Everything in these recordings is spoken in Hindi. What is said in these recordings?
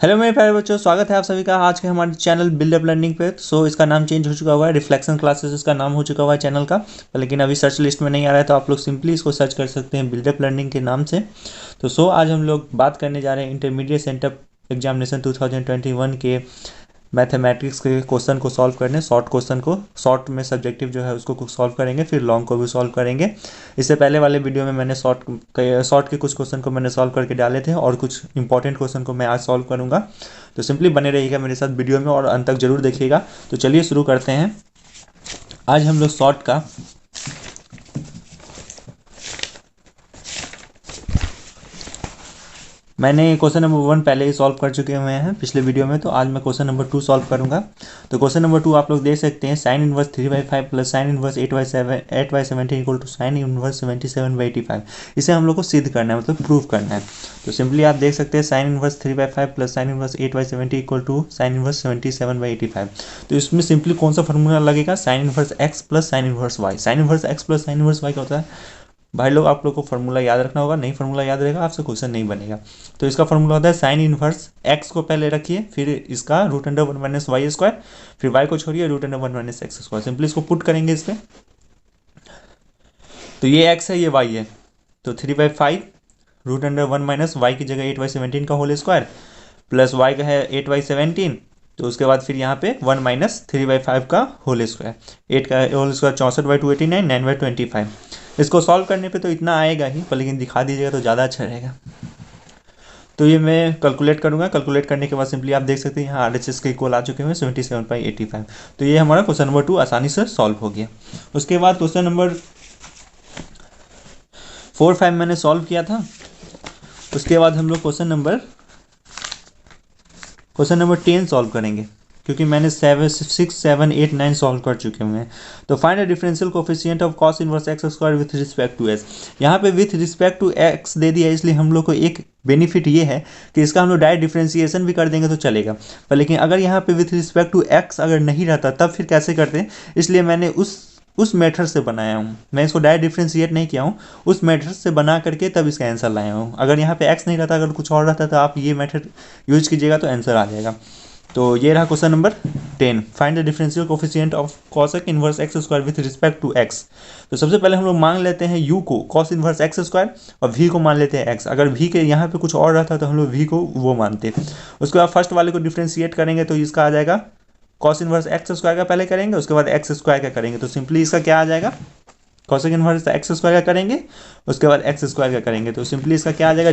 हेलो मेरे प्यारे बच्चों, स्वागत है आप सभी का आज के हमारे चैनल बिल्ड अप लर्निंग पे। इसका नाम चेंज हो चुका हुआ है, रिफ्लेक्शन क्लासेस इसका नाम हो चुका हुआ है चैनल का। लेकिन अभी सर्च लिस्ट में नहीं आ रहा है, तो आप लोग सिंपली इसको सर्च कर सकते हैं बिल्ड अप लर्निंग के नाम से। तो आज हम लोग बात करने जा रहे हैं इंटरमीडिएट सेंटअप एग्जामिनेशन 2021 के मैथमेटिक्स के क्वेश्चन को सॉल्व करने। शॉर्ट क्वेश्चन को, शॉर्ट में सब्जेक्टिव जो है उसको सॉल्व करेंगे, फिर लॉन्ग को भी सॉल्व करेंगे। इससे पहले वाले वीडियो में मैंने शॉर्ट के कुछ क्वेश्चन को मैंने सॉल्व करके डाले थे, और कुछ इंपॉर्टेंट क्वेश्चन को मैं आज सॉल्व करूंगा। तो सिंपली बने रहिएगा मेरे साथ वीडियो में और अंत तक जरूर देखिएगा। तो चलिए शुरू करते हैं। आज हम लोग शॉर्ट का मैंने क्वेश्चन नंबर 1 पहले ही सॉल्व कर चुके हुए हैं पिछले वीडियो में, तो आज मैं क्वेश्चन नंबर 2 सॉल्व करूंगा। तो क्वेश्चन नंबर 2 आप लोग देख सकते हैं, sine inverse 3/5 plus sine inverse 8/17 equal to sine inverse 77/85। इसे हम लोग को सिद्ध करना है, मतलब प्रूव करना है। तो सिंपली आप देख सकते हैं, sine inverse 3/5 plus sine inverse 8/70 equal to sine inverse 77/85। तो इसमें सिंपली कौन सा फॉर्मूला लगेगा, sine inverse X plus sine inverse Y. Sine inverse X plus sine inverse Y क्या होता है भाई लोग, आप लोग को फॉर्मूला याद रखना होगा, नहीं फॉर्मूला याद रहेगा आपसे क्वेश्चन नहीं बनेगा। तो इसका फॉर्मूला होता है साइन इनवर्स एक्स को पहले रखिए, फिर इसका √1 माइनस वाई स्क्वायर, फिर वाई को छोड़िए √1 माइनस एक्स स्क्वायर। सिंपली इसको पुट करेंगे इस पर। तो ये एक्स है, ये वाई है, तो 3/5 √1 माइनस वाई की जगह 8/17 का होल स्क्वायर, प्लस वाई का है 8/17। तो उसके बाद फिर यहाँ पे 1 माइनस 3/5 का होल स्क्वायर, 8 का होल स्क्वायर 64/289, 9/25। इसको सॉल्व करने पे तो इतना आएगा ही, पर लेकिन दिखा दीजिएगा तो ज़्यादा अच्छा रहेगा। तो ये मैं कैलकुलेट करूँगा। कैलकुलेट करने के बाद सिंपली आप देख सकते हैं यहाँ RHS के इक्वल आ चुके हैं 77/85। तो ये हमारा क्वेश्चन नंबर 2 आसानी से सॉल्व हो गया। उसके बाद क्वेश्चन नंबर 4, 5 मैंने सॉल्व किया था। उसके बाद हम लोग क्वेश्चन नंबर 10 सॉल्व करेंगे, क्योंकि मैंने 7, 6, 7, 8, 9 सॉल्व कर चुके हुए हैं। तो find the differential coefficient of cos inverse X square with respect to S. यहाँ पे विथ रिस्पेक्ट टू एक्स दे दिया, इसलिए हम लोग को एक बेनिफिट ये है कि इसका हम लोग डायरेक्ट डिफरेंशिएशन भी कर देंगे तो चलेगा। पर लेकिन अगर यहाँ पे विथ रिस्पेक्ट टू एक्स अगर नहीं रहता तब फिर कैसे करते हैं, इसलिए मैंने उस मेथड से बनाया हूँ। मैं इसको डायरेक्ट डिफरेंशिएट नहीं किया हूँ, उस मेथड से बना करके तब इसका आंसर लाया हूँ। अगर यहाँ पे एक्स नहीं रहता, अगर कुछ और रहता तो आप ये मेथड यूज कीजिएगा तो आंसर आ जाएगा। तो ये रहा question number 10, find the differential coefficient of cosec inverse X square with respect to X. तो सबसे पहले हम लोग मान लेते हैं u को कॉस इनवर्स एक्स स्क्वायर, और v को मान लेते हैं x। अगर v के यहाँ पे कुछ और रहता तो हम लोग v को वो मानते। उसके बाद फर्स्ट वाले को डिफरेंशिएट करेंगे तो इसका आ जाएगा कॉस इनवर्स एक्स स्क्वायर का पहले करेंगे, उसके बाद एक्स स्क्वायर का करेंगे। तो सिंपली इसका क्या आ जाएगा, कॉसेक इनवर्स एक्स स्क्वायर का करेंगे, उसके बाद एक्स स्क्वायर का करेंगे। तो सिंपली इसका क्या आ जाएगा,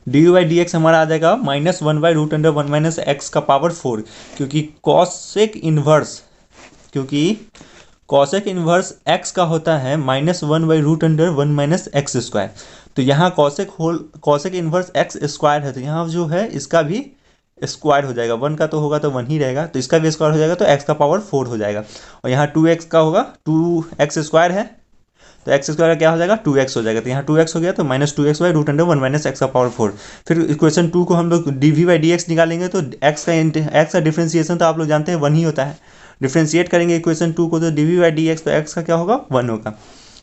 dy/dx हमारा आ जाएगा -1/√1 माइनस एक्स का पावर 4। क्योंकि कॉसेक इनवर्स एक्स का होता है -1/√1 माइनस एक्स स्क्वायर। तो यहाँ कॉसेक इनवर्स एक्स स्क्वायर है, तो यहाँ जो है इसका भी स्क्वायर हो जाएगा। 1 का तो होगा तो 1 ही रहेगा, तो इसका भी स्क्वायर हो जाएगा, तो एक्स का पावर 4 हो जाएगा। और यहाँ 2x का होगा, 2x स्क्वायर है, तो एक्स स्क्वायर का क्या हो जाएगा, 2x हो जाएगा। तो यहाँ 2x हो गया, तो -2x/√1 माइनस एक्स का पावर 4। फिर इक्वेशन 2 को हम लोग dv/dx निकालेंगे, तो एक्स का डिफ्रेंसिएशन तो आप लोग जानते हैं 1 ही होता है। डिफ्रेंशिएट करेंगे इक्वेशन 2 को, तो dv/dx, तो एक्स का क्या होगा, 1 होगा।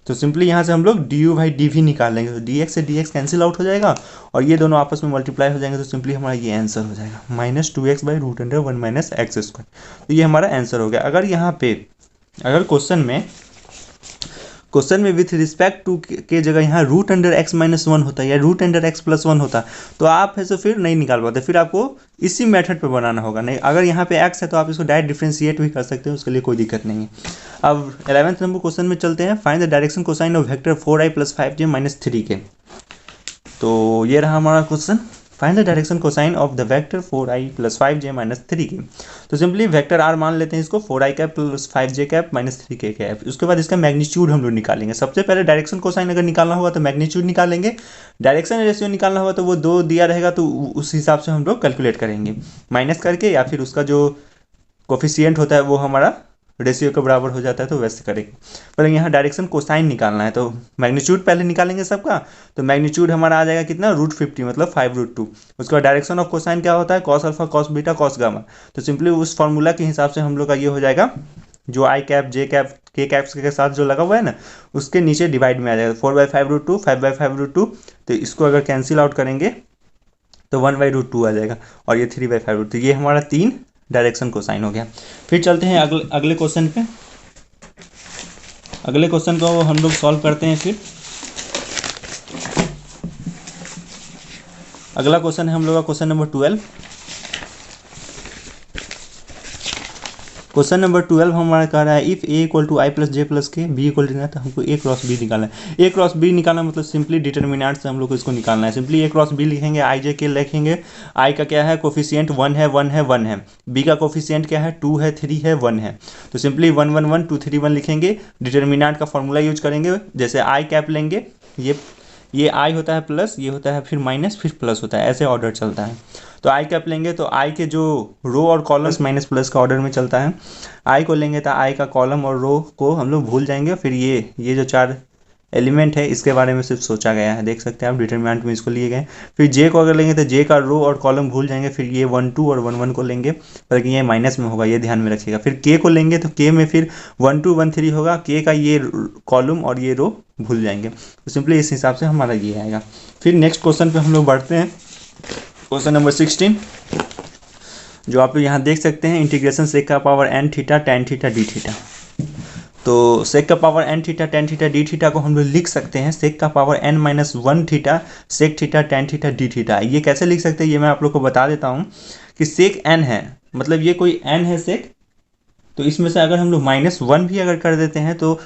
तो सिंपली यहाँ से हम लोग du/dv निकाल लेंगे, तो dx से dx कैंसिल आउट हो जाएगा, और ये दोनों आपस में मल्टीप्लाई हो जाएंगे। तो सिंपली हमारा ये आंसर हो जाएगा -2x/√1 माइनस एक्स स्क्वायर। तो ये हमारा आंसर हो गया। अगर यहाँ पे क्वेश्चन में विथ रिस्पेक्ट टू के जगह यहाँ √x-1 होता है या √x+1 होता, तो आप ऐसे फिर नहीं निकाल पाते, फिर आपको इसी मेथड पे बनाना होगा। नहीं, अगर यहाँ पे x है तो आप इसको डायरेक्ट डिफरेंशिएट भी कर सकते हैं, उसके लिए कोई दिक्कत नहीं है। अब 11th नंबर क्वेश्चन में चलते हैं, find the direction cosine of vector 4i + 5j - 3k। तो ये रहा हमारा question, find the direction cosine of the vector 4i + 5j - 3k। तो सिंपली वेक्टर r मान लेते हैं इसको, 4i cap + 5j cap - 3k cap. उसके बाद इसका मैग्नीट्यूड हम लोग निकालेंगे। सबसे पहले डायरेक्शन कोसाइन अगर निकालना होगा तो मैग्नीट्यूड निकालेंगे, डायरेक्शन रेशियो निकालना होगा तो वो 2 दिया रहेगा, तो उस हिसाब से हम लोग कैलकुलेट करेंगे माइनस करके, या फिर उसका जो कोफिशिएंट होता है वो हमारा रेशियो के बराबर हो जाता है, तो वैसे करेंगे। पर यहाँ डायरेक्शन कोसाइन निकालना है, तो मैग्नीट्यूड पहले निकालेंगे सबका। तो मैग्नीट्यूड हमारा आ जाएगा कितना, √50 मतलब 5√2। उसके बाद डायरेक्शन ऑफ कोसाइन क्या होता है, cos alpha cos beta cos gamma. तो सिंपली उस फॉर्मूला के हिसाब से हम लोग का ये हो जाएगा, जो आई कैप जे कैप के कैप्स के साथ जो लगा हुआ है ना, उसके नीचे डिवाइड में आ जाएगा 4/5√2, 5/5√2। तो इसको अगर कैंसिल आउट करेंगे तो 1/√2 आ जाएगा, और ये 3/5। तो ये हमारा 3 डायरेक्शन कोसाइन हो गया। फिर चलते हैं अगले क्वेश्चन पे। अगले क्वेश्चन को हम लोग सॉल्व करते हैं। फिर अगला क्वेश्चन है हम लोग का क्वेश्चन नंबर 12। क्वेश्चन नंबर 12 हमारा कह रहा है if A equal to I plus J plus K B equal to, तो हमको ए क्रॉस बी निकालना है। ए क्रॉस बी निकालना मतलब सिंपली डिटर्मिनेंट से हम लोग को इसको निकालना है। सिंपली ए क्रॉस बी लिखेंगे, आई जे के लिखेंगे। आई का क्या है कोफिशिएंट 1 है 1 है 1 है। बी का कोफिशिएंट क्या है 2 है 3 है 1 है। तो सिंपली 1 1 1 2 3 1 लिखेंगे। डिटर्मिनेंट का फॉर्मूला यूज करेंगे, जैसे आई कैप लेंगे, ये आई होता है प्लस, ये होता है फिर माइनस, फिर प्लस होता है, ऐसे ऑर्डर चलता है। तो आई कैप लेंगे तो आई के जो रो और कॉलम माइनस प्लस का ऑर्डर में चलता है। आई को लेंगे तो आई का कॉलम और रो को हम लोग भूल जाएंगे। फिर ये जो 4 एलिमेंट है इसके बारे में सिर्फ सोचा गया है, देख सकते हैं आप डिटरमिनेंट में इसको लिए गए। फिर जे को अगर लेंगे तो जे का रो और कॉलम भूल जाएंगे। फिर ये 1 2 और 1 1 को लेंगे, बल्कि ये माइनस में होगा, ये ध्यान में रखिएगा। फिर के को लेंगे तो के में फिर 1 2 1 3 होगा, के का ये कॉलम और ये रो भूल जाएंगे। तो सिंपली इस हिसाब से हमारा ये आएगा। फिर नेक्स्ट क्वेश्चन पे हम लोग बढ़ते हैं, क्वेश्चन नंबर 16, जो आप लोग यहाँ देख सकते हैं इंटीग्रेशन सेक का power N theta tan theta D theta. तो सेक का power N theta tan theta D theta को हम लोग लिख सकते हैं सेक का power N minus 1 theta sec theta tan theta D theta. ये कैसे लिख सकते हैं ये मैं आप लोग को बता देता हूँ कि सेक एन है, मतलब ये कोई एन है सेक, तो इसमें से अगर हम लोग -1 भी अगर कर देते हैं तो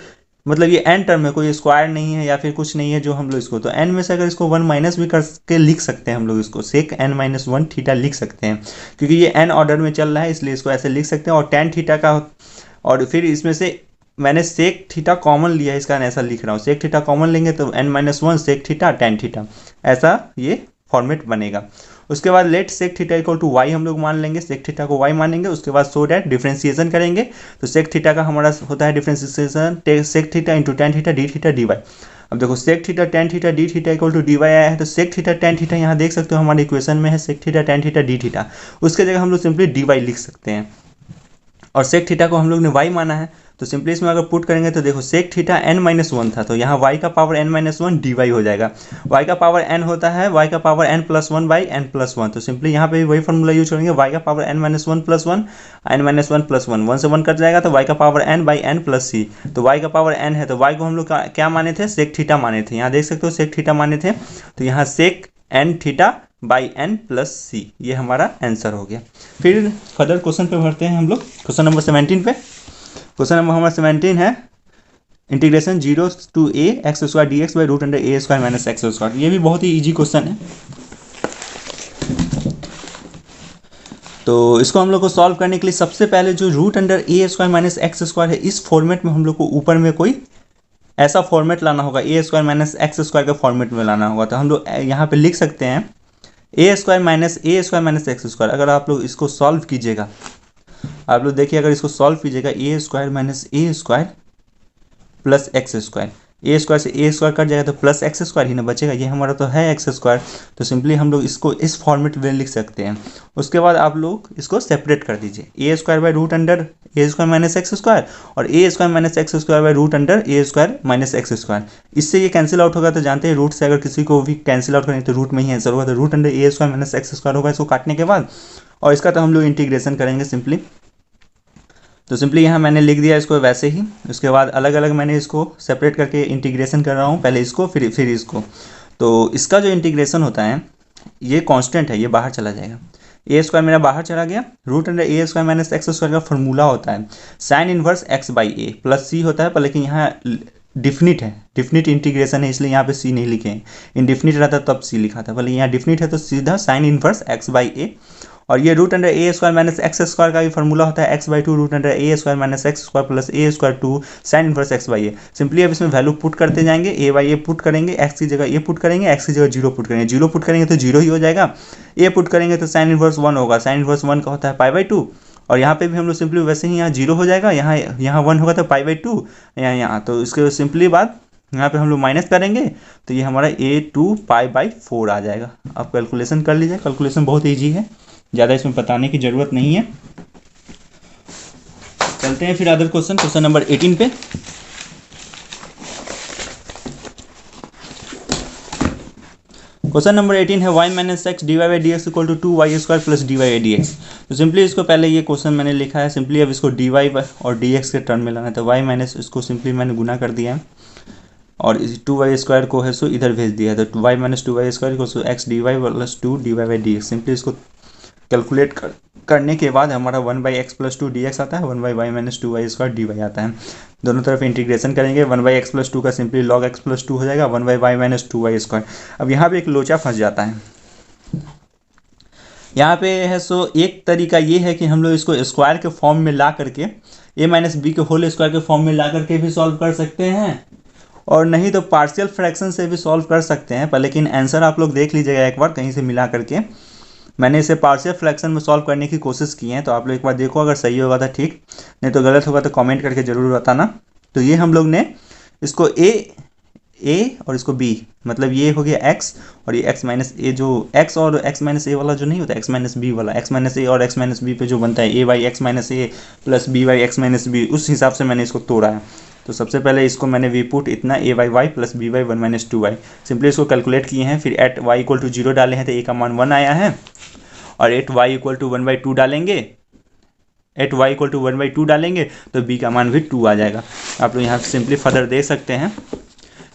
मतलब ये एन टर्म है, कोई स्क्वायर नहीं है या फिर कुछ नहीं है जो हम लोग इसको, तो एन में से अगर इसको 1 माइनस भी करके लिख सकते हैं हम लोग, इसको सेक एन माइनस 1 थीटा लिख सकते हैं, क्योंकि ये एन ऑर्डर में चल रहा है इसलिए इसको ऐसे लिख सकते हैं। और टेन थीटा का, और फिर इसमें से मैंने सेक थीटा कॉमन लिया है, इसका ऐसा लिख रहा हूँ। सेक थीटा कॉमन लेंगे तो n-1 सेक थीटा टेन थीटा, ऐसा ये फॉर्मेट बनेगा। उसके बाद let sec theta equal to Y हम लोग मान लेंगे, सेक थीटा को वाई मानेंगे। उसके बाद सो डैट डिफ्रेंसिएशन करेंगे, तो सेक थीटा का हमारा होता है differentiation sec theta into tan theta D theta d y. अब देखो sec theta tan theta D theta equal to d y आया है, तो सेक थीटा टेन थीटा यहाँ देख सकते हो हमारे इक्वेशन में है sec theta tan theta D theta, उसके जगह हम लोग सिंपली डी वाई लिख सकते हैं। और सेक थीटा को हम लोग ने वाई माना है, तो सिंपली इसमें अगर पुट करेंगे तो देखो सेक थीटा n-1 था, तो यहाँ y का पावर n-1 dy हो जाएगा। y का पावर n होता है y का पावर n+1 बाई n+1, तो सिंपली यहाँ पे भी वही फॉर्मूला यूज करेंगे, y का power n-1 plus 1 n-1 plus 1 1 से 1 कट जाएगा, तो y का power n by n plus c। तो y का पावर n है तो y को हम लोग क्या माने थे सेक थीटा माने थे, यहाँ देख सकते हो सेक थीटा माने थे, तो यहाँ sec n theta by n plus C, ये हमारा आंसर हो गया। फिर फर्दर क्वेश्चन पे बढ़ते हैं हम लोग, क्वेश्चन नंबर 17 पे। क्वेश्चन नंबर हमारा 17 है integration 0 to a x square d x by root under A square minus x square. ये भी बहुत ही ईजी क्वेश्चन है, तो इसको हम लोग को सॉल्व करने के लिए सबसे पहले जो रूट अंडर ए स्क्वायर माइनस एक्स स्क्वायर है, इस फॉर्मेट में हम लोग को ऊपर में कोई ऐसा फॉर्मेट लाना होगा, ए स्क्वायर माइनस एक्स स्क्वायर के फॉर्मेट में लाना होगा। तो हम लोग यहाँ पे लिख सकते हैं ए स्क्वायर माइनस एक्स स्क्वायर। अगर आप लोग इसको सॉल्व कीजिएगा, आप लोग देखिए अगर इसको सॉल्व कीजिएगा ए स्क्वायर माइनस ए स्क्वायर प्लस एक्स स्क्वायर, ए स्क्वायर से ए स्क्वायर कट जाएगा तो प्लस एक्स स्क्वायर ही ना बचेगा, ये हमारा तो है एक्स स्क्वायर, तो सिंपली हम लोग इसको इस फॉर्मेट में लिख सकते हैं। उसके बाद आप लोग इसको सेपरेट कर दीजिए, A square by root under A square minus x square और A square minus x square by root under A square minus x square. इससे ये कैंसिल आउट होगा, तो जानते हैं रूट से अगर किसी को भी कैंसिल आउट करेंगे तो रूट में ही आंसर होगा, तो रूट अंडर ए स्क्वायर माइनस एक्स स्क्वायर होगा इसको काटने के बाद, और इसका तो हम लोग इंटीग्रेशन करेंगे सिंपली। तो सिंपली यहाँ मैंने लिख दिया इसको वैसे ही, उसके बाद अलग अलग मैंने इसको सेपरेट करके इंटीग्रेशन कर रहा हूँ, पहले इसको फिर इसको। तो इसका जो इंटीग्रेशन होता है ये कांस्टेंट है, ये बाहर चला जाएगा, ए स्क्वायर मेरा बाहर चला गया, रूट अंडर ए स्क्वायर माइनस एक्स स्क्वायर का फॉर्मूला होता है sine inverse x by A plus C होता है, पर लेकिन यहाँ डिफिनिट है, डिफिनिट इंटीग्रेशन है इसलिए यहाँ पे सी नहीं लिखे हैं, इनडिफिनिट रहता तब सी लिखा था, भले यहाँ डिफिनिट है तो सीधा sine inverse x by a. और ये रूट अंडर ए स्क्वायर माइनस एक्स स्क्वायर का भी फॉर्मूला होता है x by two root under A square minus x square plus a square two sine inverse x by a. Simply अब इसमें वैल्यू पुट करते जाएंगे, ए बाई ए पुट करेंगे, एक्स की जगह ए पुट करेंगे, एक्स की जगह जीरो पुट करेंगे, जीरो पुट करेंगे तो जीरो ही हो जाएगा, ए पुट करेंगे तो साइन इनवर्स 1 होगा, साइन इनवर्स 1 का होता है पाई बाई 2, और यहाँ पे भी हम लोग सिंपली वैसे ही यहाँ जीरो हो जाएगा, यहाँ 1 होगा तो पाई बाई 2, यहाँ तो इसके सिंपली बाद यहाँ पे हम लोग माइनस करेंगे तो ये हमारा a2 पाई बाई 4 आ जाएगा। आप कैलकुलेशन कर लीजिए, कैलकुलेशन बहुत ईजी है, ज़्यादा इसमें बताने की ज़रूरत नहीं है। चलते हैं फिर अदर क्वेश्चन, क्वेश्चन नंबर 18 पे। क्वेश्चन नंबर 18 है y minus x d y by d x equal to 2y² plus d y d x. तो सिंपली इसको पहले ये क्वेश्चन मैंने लिखा है, सिंपली अब इसको dy और dx के टर्म में लाना है। तो y माइनस इसको सिंपली मैंने गुना कर दिया है और इस 2y² को है सो इधर भेज दिया है। तो y minus 2y² equal to x d y plus 2 d y by d x. Simply इसको कैलकुलेट करने के बाद हमारा 1/x प्लस 2 dx आता है, 1/y माइनस 2y² dy आता है। दोनों तरफ इंटीग्रेशन करेंगे, 1/x प्लस 2 का सिंपली log x प्लस 2 हो जाएगा, 1/y माइनस 2y²। अब यहाँ पे एक लोचा फंस जाता है। यहाँ पे है सो एक तरीका ये है कि हम लोग इसको स्क्वायर के फॉर्म में ला करके a माइनस बी के होल स्क्वायर के फॉर्म में ला करके भी सॉल्व कर सकते हैं, और नहीं तो पार्शियल फ्रैक्शन से भी सॉल्व कर सकते हैं। पर लेकिन आंसर आप लोग देख लीजिएगा एक बार कहीं से मिला करके। मैंने इसे पार्शियल फ्रैक्शन में सॉल्व करने की कोशिश की है, तो आप लोग एक बार देखो, अगर सही होगा तो ठीक, नहीं तो गलत होगा तो कमेंट करके ज़रूर बताना। तो ये हम लोग ने इसको a और इसको b, मतलब ये हो गया x और ये x माइनस a, जो x और x माइनस a वाला जो नहीं होता, x माइनस b वाला, x माइनस a और x माइनस b पे जो बनता है a by x minus a plus b by x minus b, उस हिसाब से मैंने इसको तोड़ा है। तो सबसे पहले इसको मैंने वी पुट इतना a by y plus b by 1 minus 2y, simply इसको कैलकुलेट किए हैं। फिर एट y इक्वल टू 0 डाले हैं तो a का मान 1 आया है, और एट y इक्वल टू 1/2 डालेंगे, एट y इक्वल टू 1/2 डालेंगे तो b का मान भी 2 आ जाएगा। आप लोग यहाँ सिंपली फर्दर देख सकते हैं,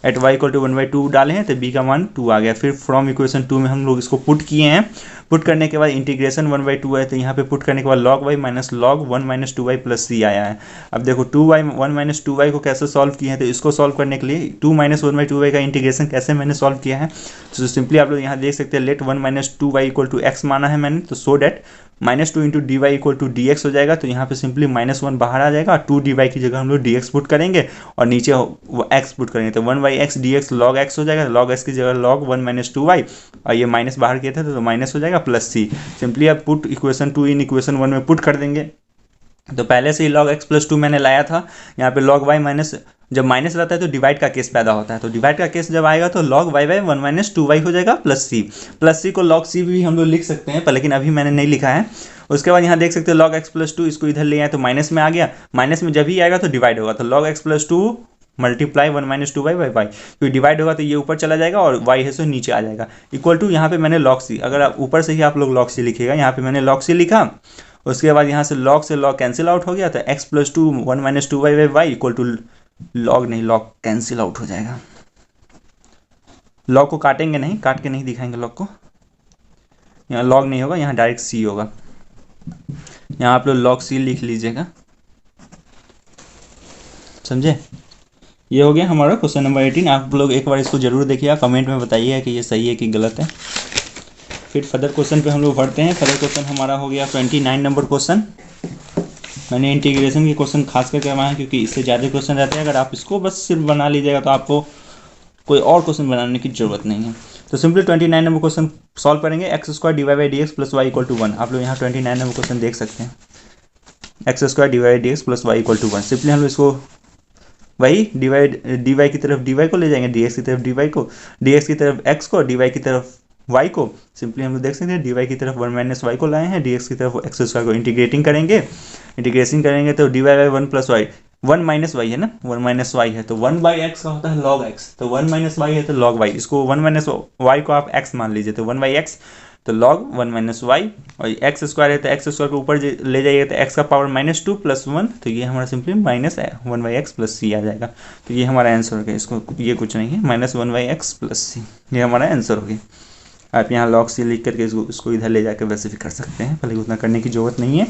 एट y इक्वल टू 1/2 डाले हैं तो b का मान 2 आ गया। फिर फ्रॉम इक्वेशन 2 में हम लोग इसको पुट किए हैं। पुट करने के बाद इंटीग्रेशन 1/2 है, तो यहाँ पे पुट करने के बाद log y minus log 1 minus 2y plus c आया है। अब देखो 2y 1 माइनस 2y को कैसे सॉल्व किए हैं, तो इसको सॉल्व करने के लिए 2 माइनस 1/2y का इंटीग्रेशन कैसे मैंने सॉल्व किया है, तो सिंपली आप लोग यहाँ देख सकते हैं, let 1 minus 2y equal to x माना है मैंने, तो so that -2 into d y equal to d x हो जाएगा। तो यहाँ पे सिंपली -1 बाहर आ जाएगा, 2 डी वाई की जगह हम लोग डी एक्स पुट करेंगे और नीचे एक्स पुट करेंगे, तो 1/x D x log x हो जाएगा, लॉग एक्स की जगह लॉग 1 माइनस 2y, और ये माइनस बाहर किए थे तो माइनस हो जाएगा प्लस सी। सिंपली अब पुट इक्वेशन 2 इन इक्वेशन 1 में पुट कर देंगे। तो पहले से ही log x प्लस 2 मैंने लाया था, यहाँ पे log y माइनस, जब माइनस रहता है तो डिवाइड का केस पैदा होता है, तो डिवाइड का केस जब आएगा तो log y by 1 minus 2y हो जाएगा प्लस सी को log c भी हम लोग लिख सकते हैं, पर लेकिन अभी मैंने नहीं लिखा है। उसके बाद यहाँ देख सकते हैं log x प्लस 2, इसको इधर ले आए तो माइनस में आ गया, माइनस में जब ही आएगा तो डिवाइड होगा, तो log x plus 2 multiply 1 minus 2y by y, क्योंकि डिवाइड होगा तो ये ऊपर चला जाएगा और y है सो नीचे आ जाएगा, इक्वल टू यहाँ पे मैंने log c, अगर आप ऊपर से ही आप लोग log c लिखिएगा, यहाँ पे मैंने log c लिखा। उसके बाद यहाँ से log से log कैंसिल आउट हो गया, तो x plus 2 1 minus 2y by y equal to log, नहीं log कैंसिल आउट हो जाएगा, log को काटेंगे नहीं, काट के नहीं दिखाएंगे log को, यहाँ log नहीं होगा, यहाँ डायरेक्ट c होगा, यहाँ आप लोग log c लिख लीजिएगा, समझे। ये हो गया हमारा क्वेश्चन नंबर 18। आप लोग एक बार इसको जरूर देखिएगा, कमेंट में बताइएगा कि ये सही है कि गलत है। फिर फर्दर क्वेश्चन पे हम लोग बढ़ते हैं। फर्दर क्वेश्चन हमारा हो गया 29 नंबर क्वेश्चन। मैंने इंटीग्रेशन के क्वेश्चन खास करके बनाया है क्योंकि इससे ज़्यादा क्वेश्चन रहते हैं, अगर आप इसको बस सिर्फ बना लीजिएगा तो आपको कोई और क्वेश्चन बनाने की जरूरत नहीं है। तो सिंपली 29 नंबर क्वेश्चन सॉल्व करेंगे, x square d y by d x plus y equal to 1। आप लोग यहाँ 29 नंबर क्वेश्चन देख सकते हैं, x square d y d x plus y equal to 1। Simply हम लोग इसको वही डी वाई की तरफ डी वाई को ले जाएंगे, डी एक्स की तरफ डी वाई को, डी एक्स की तरफ एक्स को, डी वाई की तरफ वाई को। सिंपली हम लोग देख सकते हैं डी वाई की तरफ 1 माइनस वाई को लाए हैं, डी एक्स की तरफ एक्स स्क्वायर को इंटीग्रेटिंग करेंगे, इंटीग्रेशन करेंगे तो d y by 1 plus y, 1 minus y है ना, 1 माइनस वाई है तो 1 बाई एक्स का होता है लॉग एक्स, तो 1 माइनस वाई है तो लॉग वाई, इसको 1 माइनस वाई को आप एक्स मान लीजिए, तो 1 बाई एक्स तो लॉग 1 माइनस वाई, और एक्स स्क्वायर है तो एक्स स्क्वायर को ऊपर ले जाइए तो एक्स का पावर -2 प्लस 1, तो ये हमारा simply minus 1 by X plus C आ जाएगा। तो ये हमारा आंसर हो गया, इसको ये कुछ नहीं है, -1 बाई एक्स प्लस सी, ये हमारा आंसर हो गया। आप यहाँ लॉग सी लिख करके इसको इधर ले जाकर वैसे भी कर सकते हैं, भले उतना करने की जरूरत नहीं है।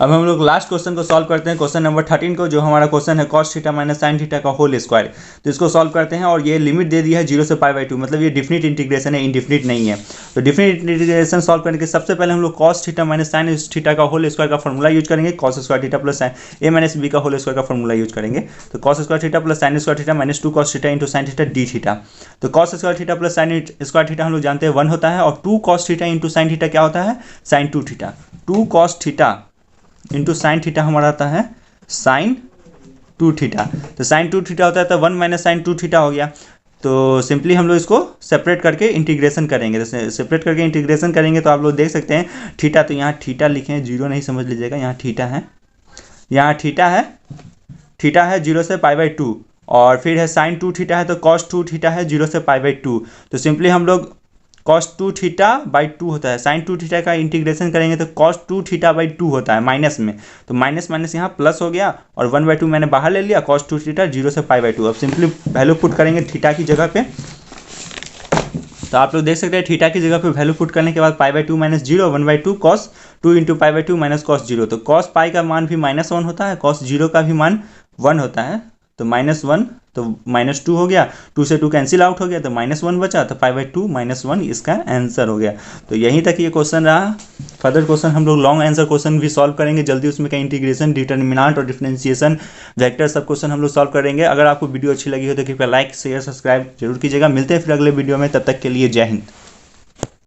अब हम लोग लास्ट क्वेश्चन को सॉल्व करते हैं, क्वेश्चन नंबर 13 को, जो हमारा क्वेश्चन है cos theta minus sine theta का होल स्क्वायर। तो इसको सॉल्व करते हैं, और ये लिमिट दे दी है 0 से π/2, मतलब ये डिफिनिट इंटीग्रेशन है, इनडिफिनिट नहीं है। तो डिफिनिट इंटीग्रेशन सॉल्व करने के सबसे पहले हम लोग cos theta minus sine theta का होल स्क्वायर का फॉर्मूला यूज करेंगे, cos square theta plus a minus b का होल स्क्वायर का फॉर्मूला यूज करेंगे। तो cos square theta plus sine square theta minus 2 cos theta into sine theta D theta. तो cos square theta plus sine square theta हम लोग जानते हैं 1 होता है, और 2 cos theta into sine theta क्या होता है, sine 2 theta. 2 cos theta into sine theta हमारा आता है साइन 2 थीटा। तो साइन 2 थीटा होता है तो 1 माइनस साइन 2 थीटा हो गया। तो सिंपली हम लोग इसको सेपरेट करके इंटीग्रेशन करेंगे, जैसे सेपरेट करके इंटीग्रेशन करेंगे तो आप लोग देख सकते हैं थीटा, तो यहाँ थीटा लिखे हैं, 0 नहीं समझ लीजिएगा, यहाँ थीटा है, यहाँ थीटा है 0 से π/2, और फिर है साइन 2 थीटा है तो कॉस 2 थीटा है 0 से पाई बाई 2। तो सिंपली हम लोग कॉस 2 थीटा बाई 2 होता है, साइन 2 थीटा का इंटीग्रेशन करेंगे तो कॉस 2 थीटा बाई 2 होता है माइनस में, तो माइनस माइनस यहाँ प्लस हो गया और 1/2 मैंने बाहर ले लिया, कॉस 2 थीटा 0 से पाई बाई 2। अब सिंपली वैल्यू पुट करेंगे थीटा की जगह पे, तो आप लोग देख सकते हैं थीटा की जगह पे वैल्यू पुट करने के बाद pi by 2 minus 0 1/2 cos 2 into pi by 2 minus cos 0। तो कॉस पाई का मान भी -1 होता है, कॉस 0 का भी मान 1 होता है, तो -1 तो -2 हो गया, 2 से 2 कैंसिल आउट हो गया तो -1 बचा, तो पाई बाई 2 -1 इसका आंसर हो गया। तो यहीं तक ये क्वेश्चन रहा। फर्दर क्वेश्चन हम लोग लॉन्ग आंसर क्वेश्चन भी सॉल्व करेंगे जल्दी, उसमें का इंटीग्रेशन, डिटर्मिनेंट और डिफरेंशिएशन, वेक्टर सब क्वेश्चन हम लोग सॉल्व करेंगे। अगर आपको वीडियो अच्छी लगी हो तो कृपया लाइक शेयर सब्सक्राइब जरूर कीजिएगा। मिलते हैं फिर अगले वीडियो में, तब तक के लिए जय हिंद।